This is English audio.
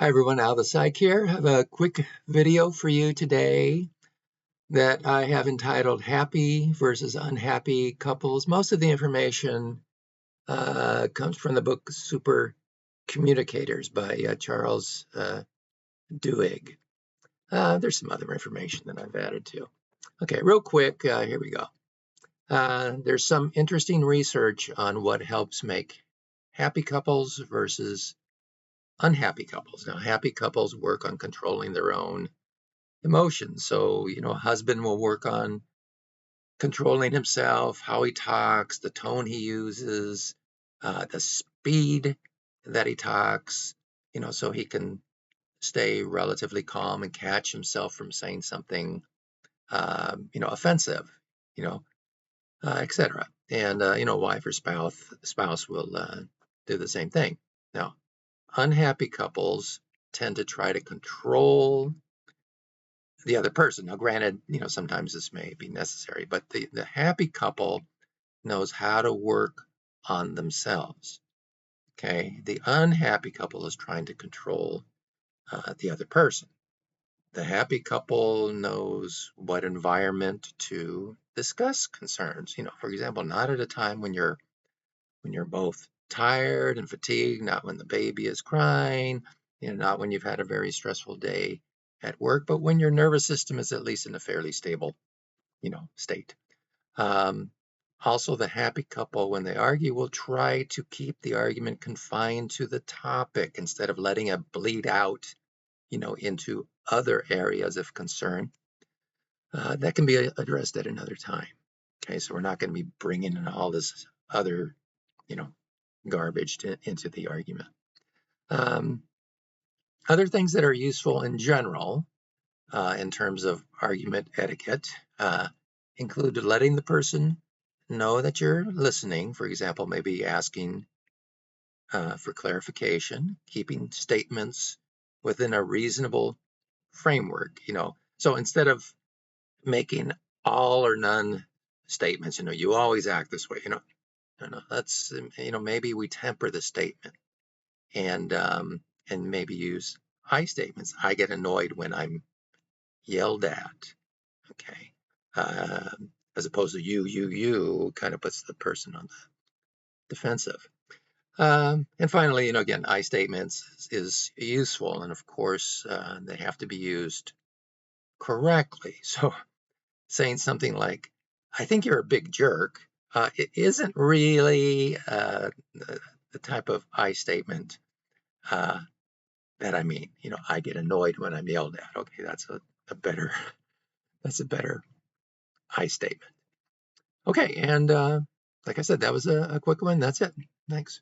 Hi everyone, Al the Psych here. I have a quick video for you today that I have entitled Happy versus Unhappy Couples. Most of the information comes from the book Super Communicators by Charles Duhigg. There's some other information that I've added too. Okay, real quick, here we go. There's some interesting research on what helps make happy couples versus unhappy couples. Now, happy couples work on controlling their own emotions. So, a husband will work on controlling himself, how he talks, the tone he uses, the speed that he talks, so he can stay relatively calm and catch himself from saying something, offensive, you know, etc. And, wife or spouse will do the same thing. Now, unhappy couples tend to try to control the other person. Now, granted, sometimes this may be necessary, but the happy couple knows how to work on themselves. Okay. The unhappy couple is trying to control the other person. The happy couple knows what environment to discuss concerns. For example, not at a time when you're both tired and fatigued, not when the baby is crying, not when you've had a very stressful day at work, but when your nervous system is at least in a fairly stable, state. Um, Also, the happy couple, when they argue, will try to keep the argument confined to the topic instead of letting it bleed out, into other areas of concern. That can be addressed at another time. Okay, so we're not going to be bringing in all this other, you know, garbage into the argument. Um, Other things that are useful in general, in terms of argument etiquette, include letting the person know that you're listening. For example, maybe asking for clarification, keeping statements within a reasonable framework. So instead of making all or none statements, you always act this way. No, that's maybe we temper the statement and maybe use I statements. I get annoyed when I'm yelled at. Okay. As opposed to you kind of puts the person on the defensive. And finally, again, I statements is useful. And of course, they have to be used correctly. So saying something like, I think you're a big jerk, it isn't really the type of I statement that I mean. I get annoyed when I'm yelled at. Okay, that's a better I statement. Okay, and like I said, that was a quick one. That's it. Thanks.